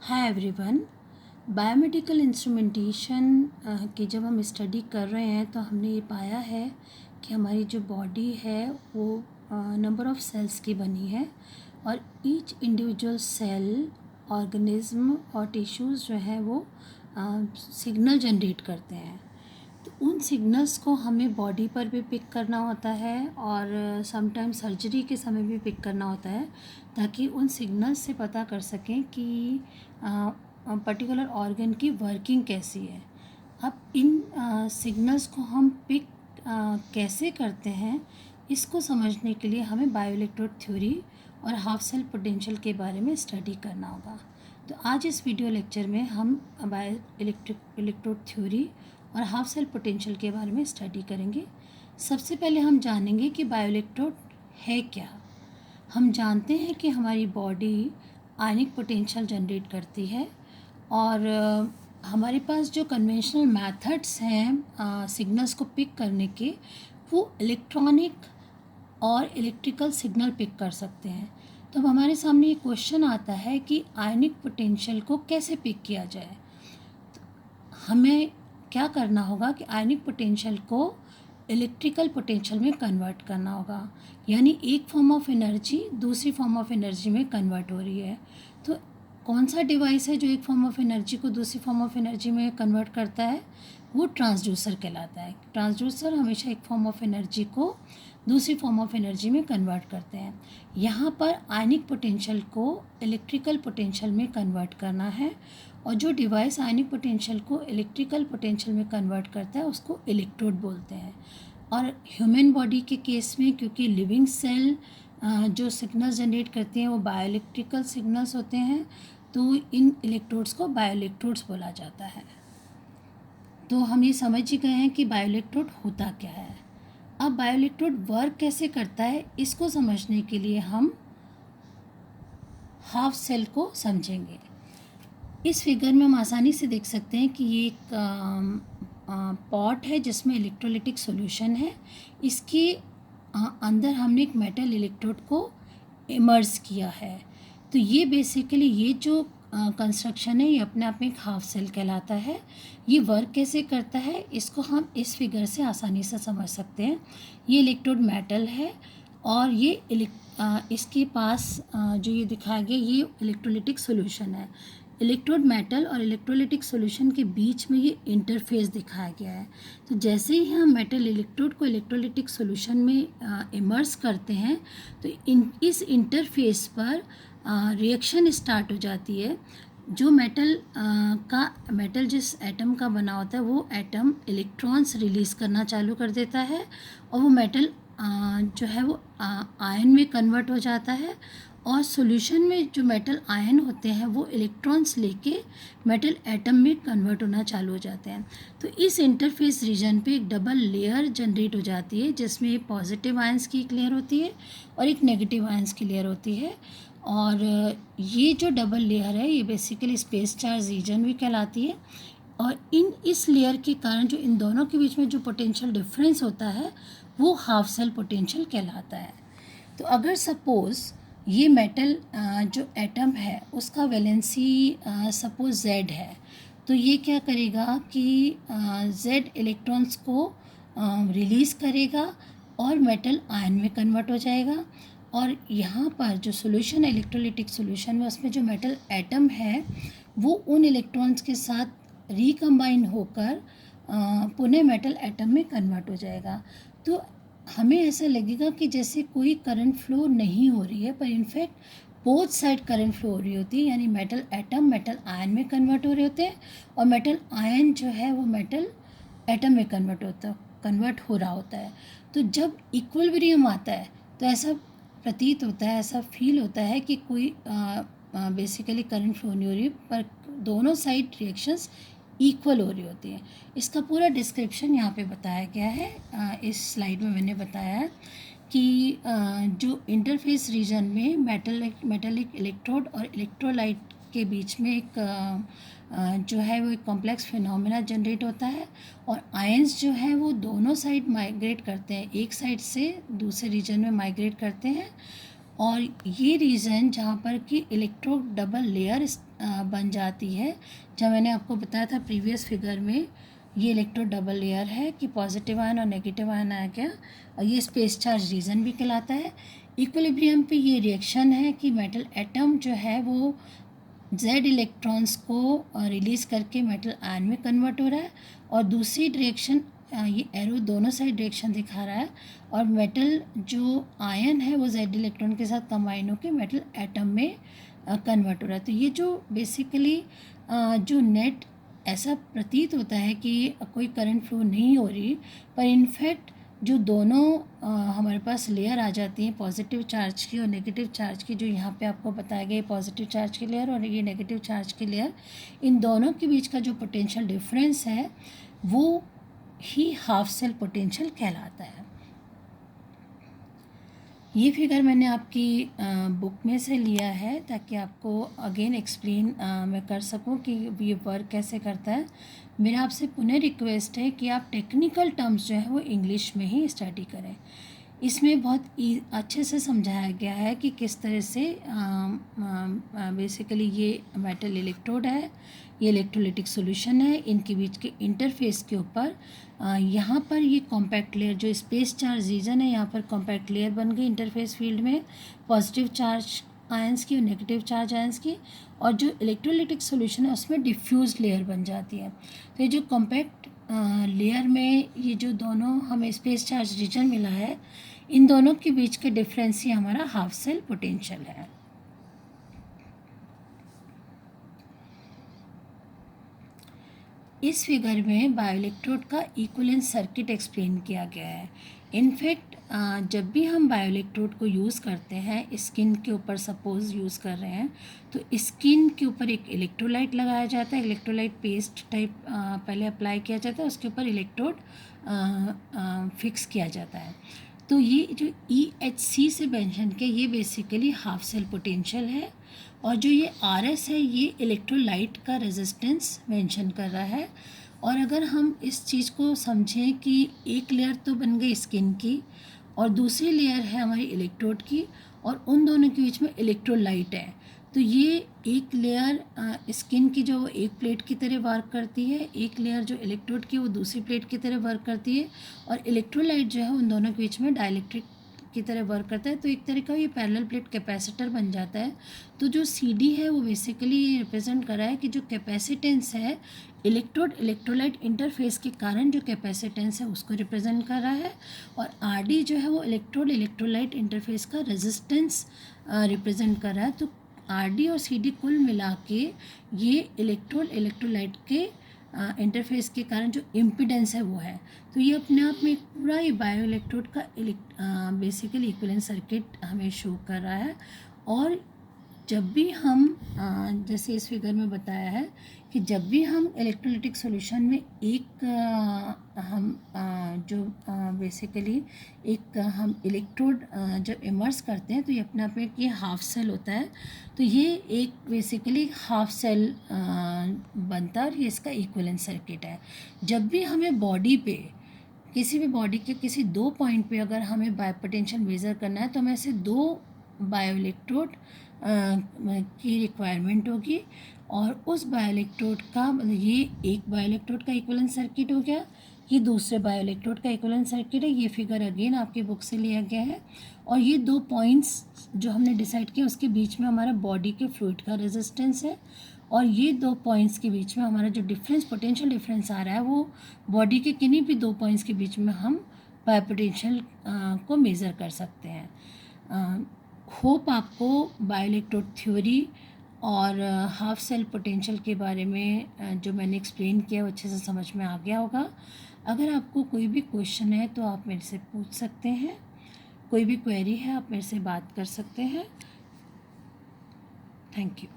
Hi everyone. Biomedical instrumentation की जब हम स्टडी कर रहे हैं तो हमने ये पाया है कि हमारी जो बॉडी है वो नंबर ऑफ़ सेल्स की बनी है और ईच इंडिविजुअल सेल ऑर्गेनिज्म और टिश्यूज़ जो है वो सिग्नल जनरेट करते हैं। तो उन सिग्नल्स को हमें बॉडी पर भी पिक करना होता है और समटाइम्स सर्जरी के समय भी पिक करना होता है ताकि उन सिग्नल्स से पता कर सकें कि पर्टिकुलर ऑर्गन की वर्किंग कैसी है। अब इन सिग्नल्स को हम पिक कैसे करते हैं इसको समझने के लिए हमें बायोइलेक्ट्रोड थ्योरी और हाफ सेल पोटेंशियल के बारे में स्टडी करना होगा। तो आज इस वीडियो लेक्चर में हम इलेक्ट्रोड थ्योरी और हाफ सेल पोटेंशियल के बारे में स्टडी करेंगे। सबसे पहले हम जानेंगे कि बायोइलेक्ट्रोड है क्या। हम जानते हैं कि हमारी बॉडी आयनिक पोटेंशियल जनरेट करती है और हमारे पास जो कन्वेंशनल मेथड्स हैं सिग्नल्स को पिक करने के, वो इलेक्ट्रॉनिक और इलेक्ट्रिकल सिग्नल पिक कर सकते हैं। तो अब हमारे सामने ये क्वेश्चन आता है कि आयनिक पोटेंशियल को कैसे पिक किया जाए। हमें क्या करना होगा कि आयनिक पोटेंशियल को इलेक्ट्रिकल पोटेंशियल में कन्वर्ट करना होगा, यानी एक फॉर्म ऑफ एनर्जी दूसरी फॉर्म ऑफ एनर्जी में कन्वर्ट हो रही है। तो कौन सा डिवाइस है जो एक फॉर्म ऑफ एनर्जी को दूसरी फॉर्म ऑफ एनर्जी में कन्वर्ट करता है? वो ट्रांसड्यूसर कहलाता है। ट्रांसड्यूसर हमेशा एक फॉर्म ऑफ एनर्जी को दूसरी फॉर्म ऑफ एनर्जी में कन्वर्ट करते हैं। यहाँ पर आयनिक पोटेंशियल को इलेक्ट्रिकल पोटेंशियल में कन्वर्ट करना है और जो डिवाइस आयनिक पोटेंशियल को इलेक्ट्रिकल पोटेंशियल में कन्वर्ट करता है उसको इलेक्ट्रोड बोलते हैं। और ह्यूमन बॉडी के केस में, क्योंकि लिविंग सेल जो सिग्नल्स जनरेट करते हैं वो बायोइलेक्ट्रिकल सिग्नल्स होते हैं, तो इन इलेक्ट्रोड्स को बायोइलेक्ट्रोड्स बोला जाता है। तो हम ये समझ ही गए हैं कि बायोइलेक्ट्रोड होता क्या है। अब बायोइलेक्ट्रोड वर्क कैसे करता है इसको समझने के लिए हम हाफ सेल को समझेंगे। इस फिगर में हम आसानी से देख सकते हैं कि ये एक पॉट है जिसमें इलेक्ट्रोलिटिक सॉल्यूशन है। इसके अंदर हमने एक मेटल इलेक्ट्रोड को इमर्स किया है। तो ये बेसिकली ये जो कंस्ट्रक्शन है ये अपने आप में एक हाफ सेल कहलाता है। ये वर्क कैसे करता है इसको हम इस फिगर से आसानी से समझ सकते हैं। ये इलेक्ट्रोड मेटल है और ये इसके पास जो ये दिखाया गया ये इलेक्ट्रोलिटिक सॉल्यूशन है। इलेक्ट्रोड मेटल और इलेक्ट्रोलिटिक सॉल्यूशन के बीच में ये इंटरफेस दिखाया गया है। तो जैसे ही हम मेटल इलेक्ट्रोड को इलेक्ट्रोलिटिक सॉल्यूशन में इमर्स करते हैं तो इस इंटरफेस पर रिएक्शन स्टार्ट हो जाती है। जो मेटल जिस एटम का बना होता है वो एटम इलेक्ट्रॉन्स रिलीज़ करना चालू कर देता है और वो मेटल जो है वो आयन में कन्वर्ट हो जाता है और सॉल्यूशन में जो मेटल आयन होते हैं वो इलेक्ट्रॉन्स लेके मेटल एटम में कन्वर्ट होना चालू हो जाते हैं। तो इस इंटरफेस रीजन पे एक डबल लेयर जनरेट हो जाती है जिसमें पॉजिटिव आयंस की एक लेयर होती है और एक नेगेटिव आयंस की लेयर होती है। और ये जो डबल लेयर है ये बेसिकली स्पेस चार्ज रीजन भी कहलाती है। और इस लेयर के कारण जो इन दोनों के बीच में जो पोटेंशियल डिफरेंस होता है वो हाफ सेल पोटेंशियल कहलाता है। तो अगर सपोज़ ये मेटल जो एटम है उसका वैलेंसी सपोज Z है, तो ये क्या करेगा कि Z इलेक्ट्रॉन्स को रिलीज़ करेगा और मेटल आयन में कन्वर्ट हो जाएगा। और यहाँ पर जो सॉल्यूशन है इलेक्ट्रोलिटिक सॉल्यूशन में उसमें जो मेटल एटम है वो उन इलेक्ट्रॉन्स के साथ रिकम्बाइन होकर पुनः मेटल एटम में कन्वर्ट हो जाएगा। तो हमें ऐसा लगेगा कि जैसे कोई करंट फ्लो नहीं हो रही है, पर in fact both side current flow हो रही होती है, यानी मेटल एटम मेटल आयन में कन्वर्ट हो रहे होते हैं और मेटल आयन जो है वो मेटल एटम में कन्वर्ट हो रहा होता है। तो जब इक्विलिब्रियम आता है तो ऐसा प्रतीत होता है, ऐसा फील होता है कि कोई बेसिकली करंट फ्लो नहीं हो रही, पर दोनों साइड रिएक्शंस इक्वल हो रही होती है। इसका पूरा डिस्क्रिप्शन यहाँ पे बताया गया है। इस स्लाइड में मैंने बताया है कि जो इंटरफेस रीजन में मेटलिक इलेक्ट्रोड और इलेक्ट्रोलाइट के बीच में एक जो है वो एक कॉम्प्लेक्स फिनोमेना जनरेट होता है और आयंस जो है वो दोनों साइड माइग्रेट करते हैं, एक साइड से दूसरे रीजन में माइग्रेट करते हैं और ये रीज़न जहाँ पर कि इलेक्ट्रो डबल लेयर बन जाती है, जब मैंने आपको बताया था प्रीवियस फिगर में, ये इलेक्ट्रो डबल लेयर है कि पॉजिटिव आयन और नेगेटिव आयन आ गया, और ये स्पेस चार्ज रीजन भी कहलाता है। इक्विलिब्रियम पे ये रिएक्शन है कि मेटल एटम जो है वो जेड इलेक्ट्रॉन्स को रिलीज़ करके मेटल आयन में कन्वर्ट हो रहा है, और दूसरी डायरेक्शन, ये एरो दोनों साइड डायरेक्शन दिखा रहा है, और मेटल जो आयन है वो जेड इलेक्ट्रॉन के साथ कंबाइन होकर मेटल एटम में कन्वर्ट हो रहा है। तो ये जो बेसिकली जो नेट ऐसा प्रतीत होता है कि कोई करंट फ्लो नहीं हो रही, पर इनफैक्ट जो दोनों हमारे पास लेयर आ जाती हैं पॉजिटिव चार्ज की और नेगेटिव चार्ज की, जो यहाँ पे आपको बताया गया पॉजिटिव चार्ज की लेयर और ये नेगेटिव चार्ज की लेयर, इन दोनों के बीच का जो पोटेंशियल डिफरेंस है वो ही हाफ सेल पोटेंशियल कहलाता है। ये फिगर मैंने आपकी बुक में से लिया है ताकि आपको अगेन एक्सप्लेन मैं कर सकूं कि ये वर्क कैसे करता है। मेरा आपसे पुनः रिक्वेस्ट है कि आप टेक्निकल टर्म्स जो है वो इंग्लिश में ही स्टडी करें। इसमें बहुत अच्छे से समझाया गया है कि किस तरह से बेसिकली ये मेटल इलेक्ट्रोड है, ये इलेक्ट्रोलिटिक सॉल्यूशन है, इनके बीच के इंटरफेस के ऊपर यहाँ पर ये कॉम्पैक्ट लेयर जो स्पेस चार्ज रीजन है, यहाँ पर कॉम्पैक्ट लेयर बन गई इंटरफेस फील्ड में पॉजिटिव चार्ज आयंस की और नेगेटिव चार्ज आयंस की, और जो इलेक्ट्रोलिटिक सॉल्यूशन है उसमें डिफ्यूज लेयर बन जाती है। तो ये जो कॉम्पैक्ट लेयर में ये जो दोनों हमें स्पेस चार्ज रीजन मिला है, इन दोनों के बीच के डिफरेंस ही हमारा हाफ सेल पोटेंशियल है। इस फिगर में बायोइलेक्ट्रोड का इक्विवेलेंट सर्किट एक्सप्लेन किया गया है। इनफैक्ट जब भी हम बायोइलेक्ट्रोड को यूज़ करते हैं स्किन के ऊपर, सपोज यूज़ कर रहे हैं, तो स्किन के ऊपर एक इलेक्ट्रोलाइट लगाया जाता है, इलेक्ट्रोलाइट पेस्ट टाइप पहले अप्लाई किया जाता है, उसके ऊपर इलेक्ट्रोड फिक्स किया जाता है। तो ये जो EHC से मेंशन किया, ये बेसिकली हाफ सेल पोटेंशियल है, और जो ये RS है ये इलेक्ट्रोलाइट का रेजिस्टेंस मेंशन कर रहा है। और अगर हम इस चीज़ को समझें कि एक लेयर तो बन गई स्किन की और दूसरी लेयर है हमारी इलेक्ट्रोड की, और उन दोनों के बीच में इलेक्ट्रोलाइट है, तो ये एक लेयर स्किन की जो एक प्लेट की तरह वर्क करती है, एक लेयर जो इलेक्ट्रोड की वो दूसरी प्लेट की तरह वर्क करती है, और इलेक्ट्रोलाइट जो है उन दोनों के बीच में डाइलेक्ट्रिक की तरह वर्क करता है। तो एक तरह का ये पैरेलल प्लेट कैपेसिटर बन जाता है। तो जो CD है वो बेसिकली ये रिप्रेजेंट कर रहा है कि जो कैपेसिटेंस है इलेक्ट्रोड इलेक्ट्रोलाइट इंटरफेस के कारण जो कैपेसिटेंस है उसको रिप्रेजेंट कर रहा है, और RD जो है वो इलेक्ट्रोड इलेक्ट्रोलाइट इंटरफेस का रेजिस्टेंस रिप्रेजेंट कर रहा है। तो RD और CD कुल मिला के ये इलेक्ट्रोड इलेक्ट्रोलाइट के इंटरफेस के कारण जो इम्पिडेंस है वो है। तो ये अपने आप में पूरा ये बायो इलेक्ट्रोड का बेसिकली इक्विवेलेंट सर्किट हमें शो कर रहा है। और जब भी हम जैसे इस फिगर में बताया है कि जब भी हम इलेक्ट्रोलिटिक सॉल्यूशन में एक हम जो बेसिकली एक हम इलेक्ट्रोड जब इमर्स करते हैं तो ये अपने आप में ये हाफ सेल होता है। तो ये एक बेसिकली हाफ सेल बनता है, और ये इसका इक्विवेलेंट सर्किट है। जब भी हमें बॉडी पे किसी भी बॉडी के किसी दो पॉइंट पे अगर हमें बायो पोटेंशियल मेज़र करना है तो हमें ऐसे दो बायो इलेक्ट्रोड की रिक्वायरमेंट होगी, और उस बायो इलेक्ट्रोड का मतलब ये एक बायो इलेक्ट्रोड का इक्विवेलेंट सर्किट हो गया, ये दूसरे बायो इलेक्ट्रोड का इक्विवेलेंट सर्किट है। ये फिगर अगेन आपकी बुक से लिया गया है, और ये दो पॉइंट्स जो हमने डिसाइड किया उसके बीच में हमारा बॉडी के फ्लूइड का रेजिस्टेंस है, और ये दो पॉइंट्स के बीच में हमारा जो डिफरेंस पोटेंशियल डिफरेंस आ रहा है वो बॉडी के किन्हीं भी दो पॉइंट्स के बीच में हम बायो पोटेंशियल को मेज़र कर सकते हैं। होप आपको बायो इलेक्ट्रोड थ्योरी और हाफ सेल पोटेंशियल के बारे में जो मैंने एक्सप्लेन किया वो अच्छे से समझ में आ गया होगा। अगर आपको कोई भी क्वेश्चन है तो आप मेरे से पूछ सकते हैं, कोई भी क्वेरी है आप मेरे से बात कर सकते हैं। Thank you.